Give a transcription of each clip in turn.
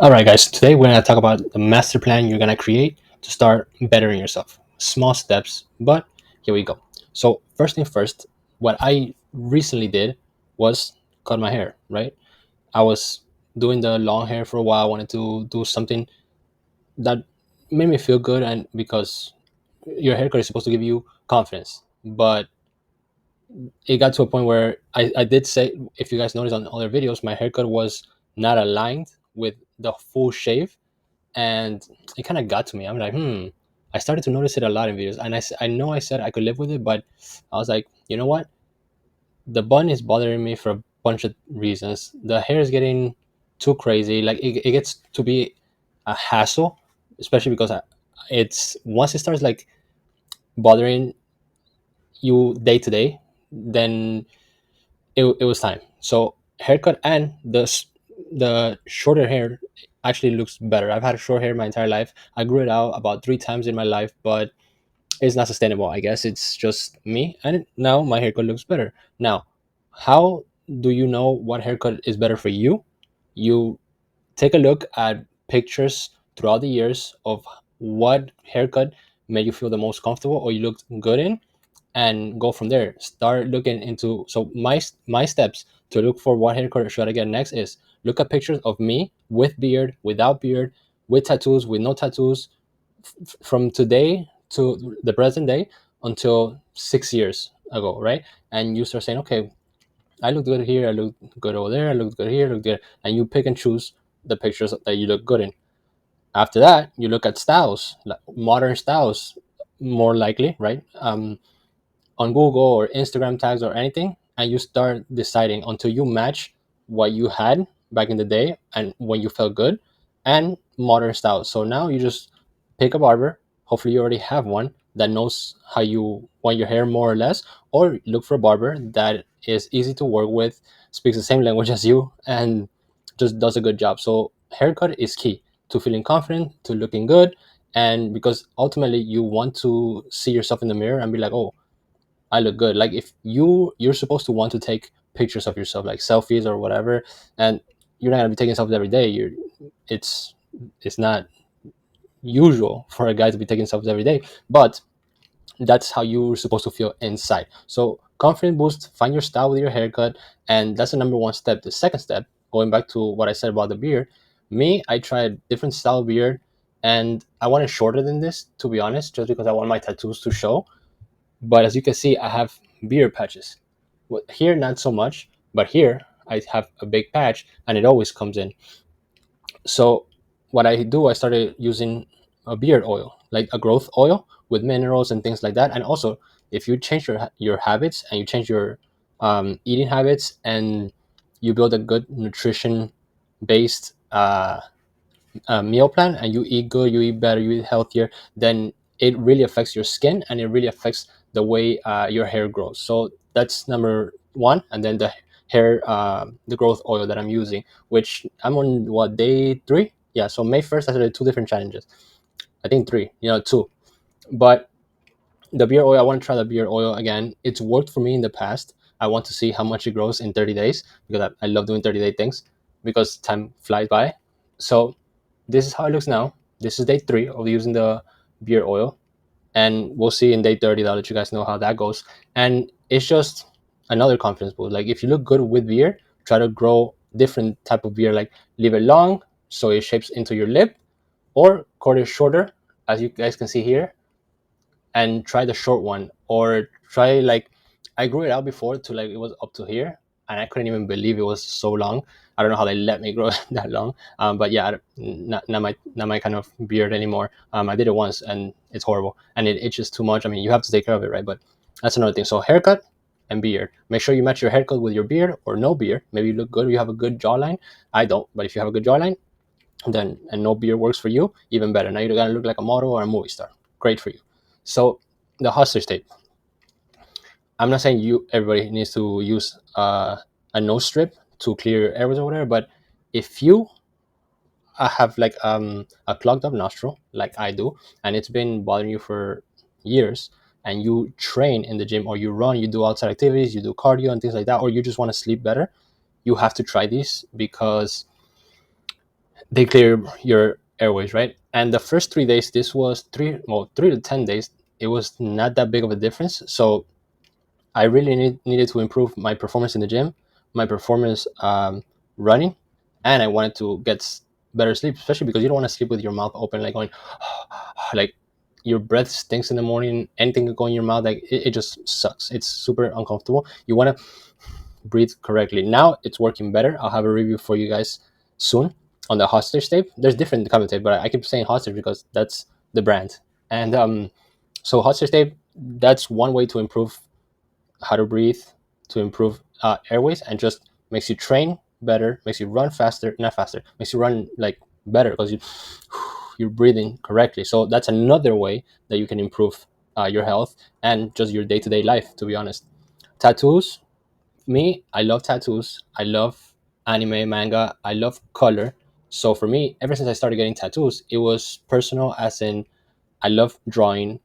All right, guys. Today we're gonna talk about the master plan you're gonna create to start bettering yourself. Small steps, but here we go. So first thing first, what I recently did was cut my hair. Right, I was doing the long hair for a while. I wanted to do something that made me feel good, and because your haircut is supposed to give you confidence, but it got to a point where I did say, if you guys noticed on other videos, my haircut was not aligned with the full shave, and it kind of got to me. I'm like, I started to notice it a lot in videos, and I know I said I could live with it, but I was like, you know what? The bun is bothering me for a bunch of reasons. The hair is getting too crazy. Like it gets to be a hassle, especially because it's once it starts like bothering you day to day, then it was time. So haircut and the shorter hair actually looks better. I've had short hair my entire life. I grew it out about 3 times in my life, but it's not sustainable. I guess it's just me, and now my haircut looks better. Now, how do you know what haircut is better for you? You take a look at pictures throughout the years of what haircut made you feel the most comfortable or you looked good in, and go from there. Start looking into, so my steps to look for what haircut should I get next is look at pictures of me with beard, without beard, with tattoos, with no tattoos, from today to the present day until 6 years ago, right? And you start saying, okay, I look good here, I look good over there, I look good here, I look good, and you pick and choose the pictures that you look good in. After that, you look at styles, like modern styles, more likely, right? On Google or Instagram tags or anything, and you start deciding until you match what you had back in the day and when you felt good and modern styles. So now you just pick a barber. Hopefully, you already have one that knows how you want your hair more or less, or look for a barber that is easy to work with, speaks the same language as you, and just does a good job. So, haircut is key to feeling confident, to looking good, and because ultimately you want to see yourself in the mirror and be like, oh, I look good. Like if you're supposed to want to take pictures of yourself, like selfies or whatever, and you're not gonna be taking selfies every day. It's it's not usual for a guy to be taking selfies every day, but that's how you're supposed to feel inside. So confidence boost, find your style with your haircut, and that's the number one step. The second step, going back to what I said about the beard, me, I tried different style beard, and I wanted shorter than this, to be honest, just because I want my tattoos to show. But as you can see, I have beard patches. Well, here, not so much, but here I have a big patch and it always comes in. So what I do, I started using a beard oil, like a growth oil with minerals and things like that. And also, if you change your habits and you change your eating habits and you build a good nutrition based meal plan and you eat good, you eat better, you eat healthier, then it really affects your skin and it really affects the way your hair grows. So that's number one. And then the growth oil that I'm using, which I'm on what, day 3? Yeah, so May 1st, I started 2 different challenges. I think 3, 2. But the beard oil, I want to try the beard oil again. It's worked for me in the past. I want to see how much it grows in 30 days because I love doing 30-day things because time flies by. So this is how it looks now. This is day 3 of using the beard oil, and we'll see in day 30. I'll let you guys know how that goes. And it's just another confidence boost. Like if you look good with beard, try to grow different type of beard. Like leave it long so it shapes into your lip, or cut it shorter, as you guys can see here, and try the short one, or try like I grew it out before to like it was up to here, and I couldn't even believe it was so long. I don't know how they let me grow that long, but yeah, not my kind of beard anymore. I did it once and it's horrible and it itches too much. I mean, you have to take care of it, right? But that's another thing. So haircut and beard. Make sure you match your haircut with your beard or no beard. Maybe you look good. You have a good jawline. I don't, but if you have a good jawline, then and no beard works for you, even better. Now you're gonna look like a model or a movie star. Great for you. So the hustler's tape. I'm not saying everybody needs to use a nose strip to clear your airways or whatever, but if you have like a clogged up nostril like I do, and it's been bothering you for years, and you train in the gym or you run, you do outside activities, you do cardio and things like that, or you just want to sleep better, you have to try these because they clear your airways, right? And the first 3 days, this was 3 to 10 days, it was not that big of a difference. So I really needed to improve my performance in the gym, my performance running, and I wanted to get better sleep, especially because you don't want to sleep with your mouth open, like going, like your breath stinks in the morning. Anything can go in your mouth, like it just sucks. It's super uncomfortable. You want to breathe correctly. Now it's working better. I'll have a review for you guys soon on the hostage tape. There's different kind of tape, but I keep saying hostage because that's the brand. And so hostage tape, that's one way to improve how to breathe, to improve airways, and just makes you train better, makes you run faster, not faster, makes you run like better because you're breathing correctly. So that's another way that you can improve your health and just your day-to-day life, to be honest. Tattoos, me, I love tattoos. I love anime, manga. I love color. So for me, ever since I started getting tattoos, it was personal, as in I love drawing.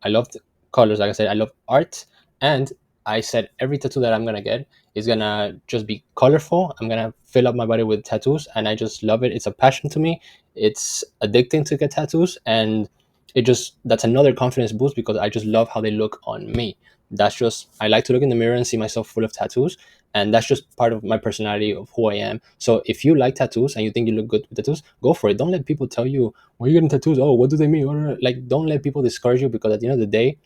I love colors. Like I said, I love art. And I said every tattoo that I'm gonna get is gonna just be colorful. I'm gonna fill up my body with tattoos, and I just love it. It's a passion to me. It's addicting to get tattoos, and that's another confidence boost because I just love how they look on me. That's just, I like to look in the mirror and see myself full of tattoos, and that's just part of my personality of who I am. So if you like tattoos and you think you look good with tattoos, go for it. Don't let people tell you, why are you getting tattoos? Oh, what do they mean? Like, don't let people discourage you, because at the end of the day,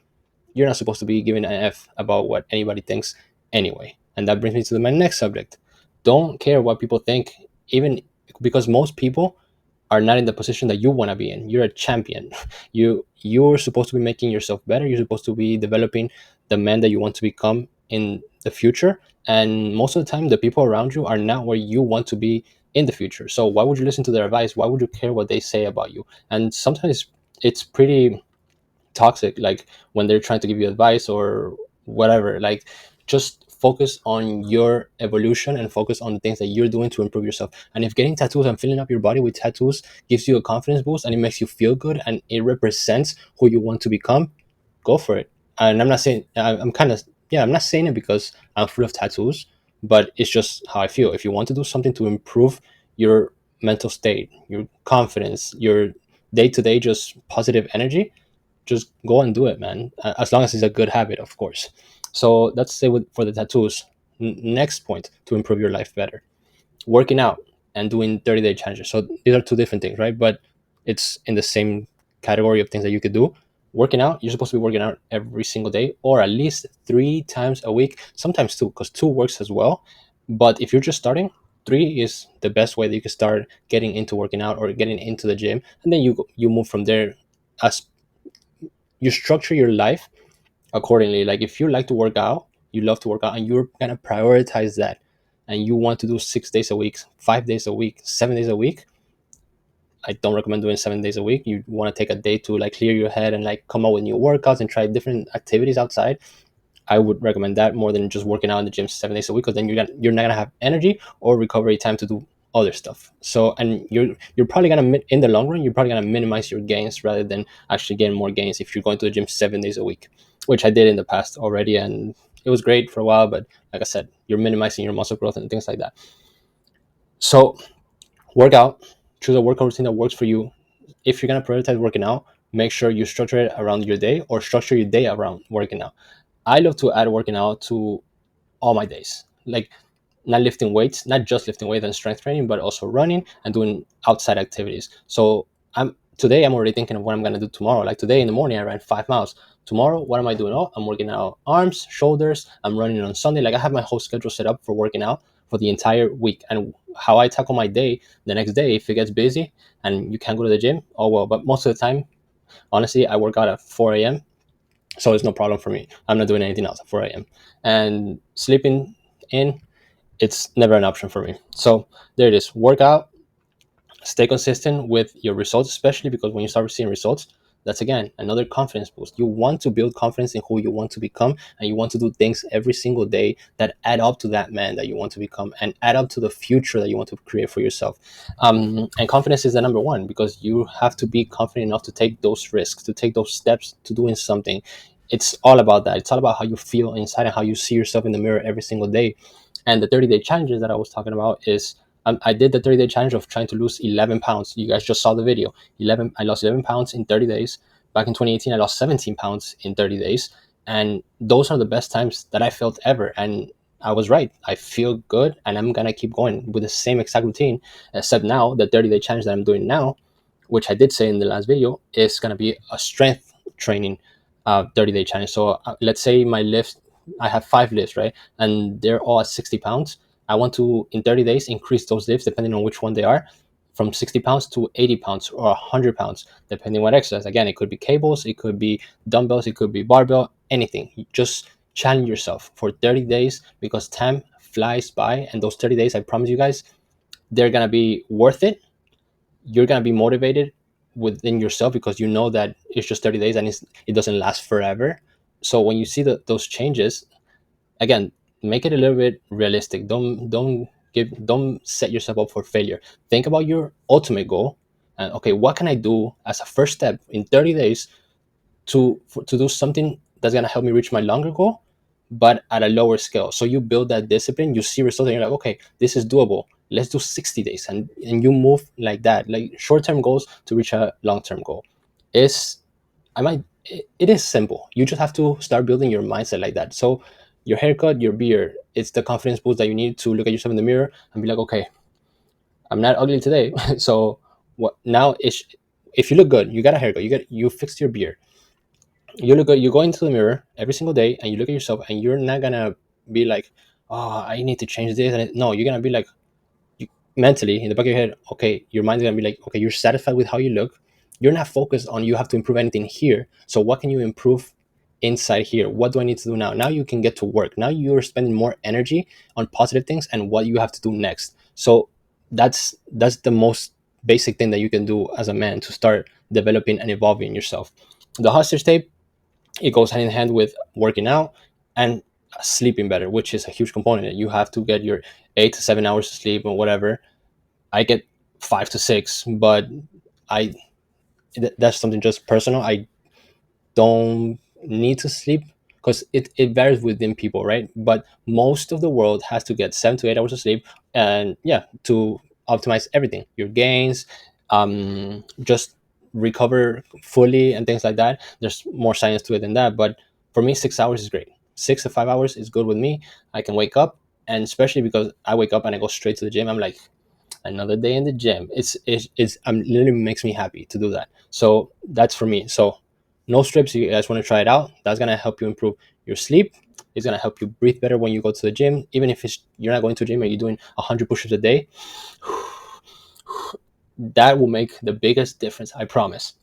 you're not supposed to be giving an F about what anybody thinks anyway. And that brings me to my next subject. Don't care what people think, even because most people are not in the position that you want to be in. You're a champion. You're supposed to be making yourself better. You're supposed to be developing the man that you want to become in the future. And most of the time, the people around you are not where you want to be in the future. So why would you listen to their advice? Why would you care what they say about you? And sometimes it's pretty toxic, like when they're trying to give you advice or whatever. Like, just focus on your evolution and focus on the things that you're doing to improve yourself. And if getting tattoos and filling up your body with tattoos gives you a confidence boost and it makes you feel good and it represents who you want to become, go for it. And I'm not saying, I'm kind of, yeah, I'm not saying it because I'm full of tattoos, but it's just how I feel. If you want to do something to improve your mental state, your confidence, your day-to-day just positive energy, just go and do it, man. As long as it's a good habit, of course. So that's it for the tattoos. Next point to improve your life better: working out and doing 30-day challenges. So these are two different things, right? But it's in the same category of things that you could do. Working out, you're supposed to be working out every single day or at least 3 times a week, sometimes two, because two works as well. But if you're just starting, three is the best way that you can start getting into working out or getting into the gym, and then you move from there as you structure your life accordingly. Like, if you like to work out, you love to work out, and you're gonna prioritize that, and you want to do 6 days a week, 5 days a week, 7 days a week. I don't recommend doing 7 days a week. You want to take a day to like clear your head and like come up with new workouts and try different activities outside. I would recommend that more than just working out in the gym 7 days a week, because then you're not gonna have energy or recovery time to do other stuff. So, and you're probably gonna, in the long run, you're probably gonna minimize your gains rather than actually getting more gains if you're going to the gym 7 days a week, which I did in the past already, and it was great for a while. But like I said, you're minimizing your muscle growth and things like that. So work out, choose a workout routine that works for you. If you're gonna prioritize working out, make sure you structure it around your day, or structure your day around working out. I love to add working out to all my days. Like, not lifting weights, not just lifting weights and strength training, but also running and doing outside activities. So I'm already thinking of what I'm gonna do tomorrow. Like, today in the morning I ran 5 miles. Tomorrow, what am I doing? Oh, I'm working out arms, shoulders. I'm running on Sunday. Like, I have my whole schedule set up for working out for the entire week. And how I tackle my day the next day, if it gets busy and you can't go to the gym, oh well. But most of the time, honestly, I work out at 4 a.m. So it's no problem for me. I'm not doing anything else at 4 a.m. And sleeping in, it's never an option for me. So there it is. Work out, stay consistent with your results, especially because when you start seeing results, that's again another confidence boost. You want to build confidence in who you want to become, and you want to do things every single day that add up to that man that you want to become and add up to the future that you want to create for yourself. And confidence is the number one, because you have to be confident enough to take those risks, to take those steps to doing something. It's all about that. It's all about how you feel inside and how you see yourself in the mirror every single day. And the 30-day challenges that I was talking about is I did the 30-day challenge of trying to lose 11 pounds. You guys just saw the video. I lost 11 pounds in 30 days. Back in 2018, I lost 17 pounds in 30 days. And those are the best times that I felt ever. And I was right. I feel good, and I'm going to keep going with the same exact routine, except now the 30-day challenge that I'm doing now, which I did say in the last video, is going to be a strength training 30-day challenge. So let's say my lifts, I have 5 lifts, right? And they're all at 60 pounds. I want to, in 30 days, increase those lifts, depending on which one they are, from 60 pounds to 80 pounds or 100 pounds, depending what exercise. Again, it could be cables, it could be dumbbells, it could be barbell, anything. You just challenge yourself for 30 days, because time flies by. And those 30 days, I promise you guys, they're going to be worth it. You're going to be motivated within yourself, because you know that it's just 30 days and it doesn't last forever. So when you see those changes, again, make it a little bit realistic. Don't set yourself up for failure. Think about your ultimate goal, and okay, what can I do as a first step in 30 days to do something that's going to help me reach my longer goal, but at a lower scale. So you build that discipline, you see results, and you're like, okay, this is doable. Let's do 60 days. And you move like that, like short-term goals to reach a long-term goal. Is it is simple. You just have to start building your mindset like that. So your haircut, your beard, it's the confidence boost that you need to look at yourself in the mirror and be like, okay, I'm not ugly today. So what now is, if you look good, you got a haircut, you fixed your beard, you look at, you go into the mirror every single day and you look at yourself, and you're not gonna be like, oh, I need to change this. And no, you're gonna be like, mentally in the back of your head, okay, your mind's gonna be like, okay, you're satisfied with how you look. You're not focused on you have to improve anything here. So what can you improve inside here? What do I need to do now? Now you can get to work. Now you're spending more energy on positive things and what you have to do next. So that's the most basic thing that you can do as a man to start developing and evolving yourself. The hostage tape, it goes hand in hand with working out and sleeping better, which is a huge component. You have to get your 8 to 7 hours of sleep or whatever. I get 5 to 6, but I that's something just personal. I don't need to sleep, because it varies within people, right? But most of the world has to get 7 to 8 hours of sleep, and yeah, to optimize everything, your gains, just recover fully and things like that. There's more science to it than that, but for me, 6 hours is great. 6 to 5 hours is good with me. I can wake up, and especially because I wake up and I go straight to the gym, I'm like, another day in the gym. It's literally makes me happy to do that. So that's for me. So no strips. You guys want to try it out? That's gonna help you improve your sleep. It's gonna help you breathe better when you go to the gym. Even if you're not going to the gym and you're doing 100 push-ups a day, that will make the biggest difference. I promise.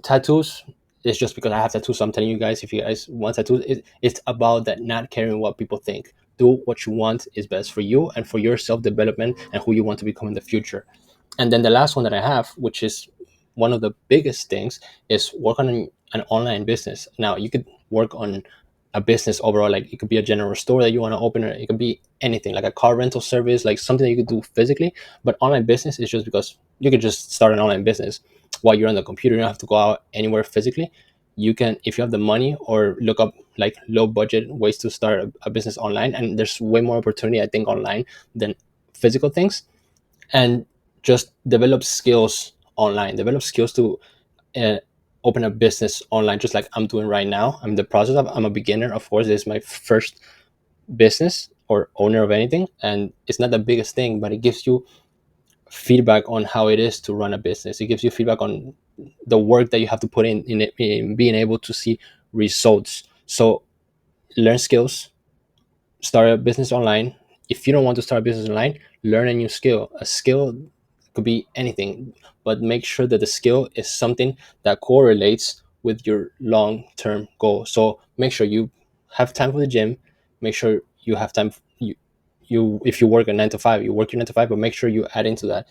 Tattoos is just because I have tattoos. So I'm telling you guys, if you guys want tattoos, it's about that, not caring what people think. Do what you want is best for you and for your self development and who you want to become in the future. And then the last one that I have, which is one of the biggest things, is work on an online business. Now you could work on a business overall, like it could be a general store that you want to open, or it could be anything like a car rental service, like something that you could do physically. But online business is just because you could just start an online business while you're on the computer. You don't have to go out anywhere physically. You can, if you have the money, or look up like low budget ways to start a business online. And there's way more opportunity, I think, online than physical things. And just develop skills online, develop skills to uh, open a business online, just like I'm doing right now. I'm in the process of, I'm a beginner, of course. This is my first business or owner of anything, and it's not the biggest thing, but it gives you feedback on how it is to run a business. It gives you feedback on the work that you have to put in being able to see results. So learn skills, start a business online. If you don't want to start a business online, learn a new skill. A skill could be anything, but make sure that the skill is something that correlates with your long-term goal. So make sure you have time for the gym. Make sure you have time. You if you work a 9 to 5, you work your 9 to 5, but make sure you add into that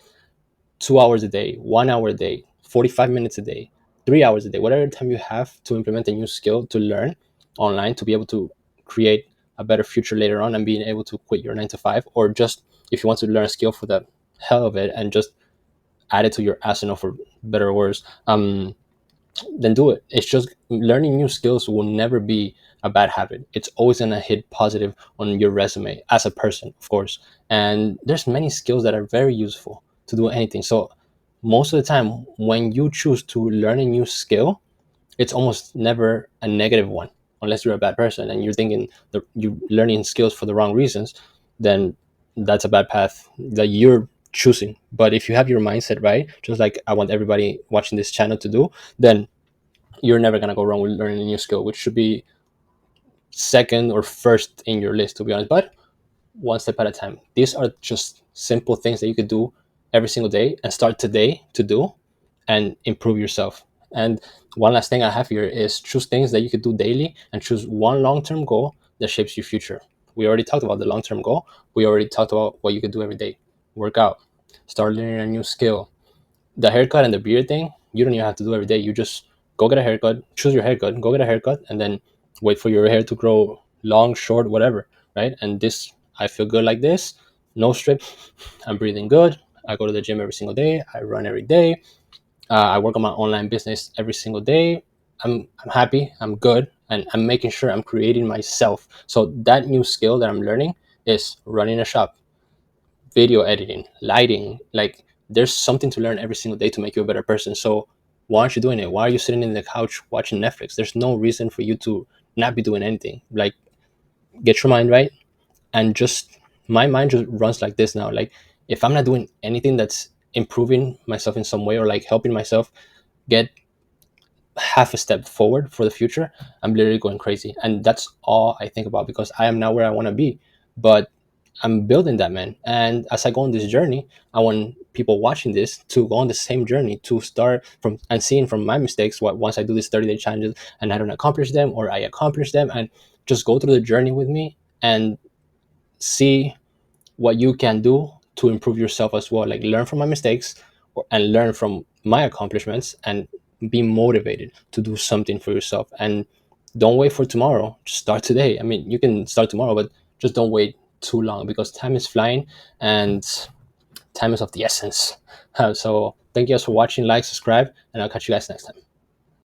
2 hours a day, 1 hour a day, 45 minutes a day, 3 hours a day, whatever time you have to implement a new skill to learn online to be able to create a better future later on, and being able to quit your 9 to 5, or just if you want to learn a skill for the hell of it and just add it to your arsenal, for better or worse. then do it. It's just learning new skills will never be a bad habit. It's always gonna hit positive on your resume as a person, of course. And there's many skills that are very useful to do anything. So most of the time, when you choose to learn a new skill, it's almost never a negative one, unless you're a bad person and you're thinking that you learning skills for the wrong reasons. Then that's a bad path that you're choosing. But if you have your mindset right, just like I want everybody watching this channel to do, then you're never going to go wrong with learning a new skill, which should be second or first in your list, to be honest. But one step at a time. These are just simple things that you could do every single day and start today to do and improve yourself. And one last thing I have here is choose things that you could do daily and choose one long-term goal that shapes your future. We already talked about the long-term goal. We already talked about what you could do every day. Work out, start learning a new skill. The haircut and the beard thing, you don't even have to do every day. You just go get a haircut, choose your haircut, go get a haircut, and then wait for your hair to grow long, short, whatever, right? And this, I feel good like this, no strip. I'm breathing good. I go to the gym every single day. I run every day. I work on my online business every single day. I'm happy. I'm good, and I'm making sure I'm creating myself. So that new skill that I'm learning is running a shop, video editing, lighting. Like there's something to learn every single day to make you a better person. So why aren't you doing it? Why are you sitting in the couch watching Netflix? There's no reason for you to not be doing anything. Like get your mind right and just my mind just runs like this now. Like if I'm not doing anything that's improving myself in some way or like helping myself get half a step forward for the future, I'm literally going crazy. And that's all I think about because I am not where I want to be. But I'm building that, man. And as I go on this journey, I want people watching this to go on the same journey to start from and seeing from my mistakes what once I do these 30-day challenges and I don't accomplish them or I accomplish them and just go through the journey with me and see what you can do to improve yourself as well. Like learn from my mistakes and learn from my accomplishments and be motivated to do something for yourself. And don't wait for tomorrow. Just start today. I mean, you can start tomorrow, but just don't wait too long because time is flying and time is of the essence. So thank you guys for watching, like, subscribe, and I'll catch you guys next time.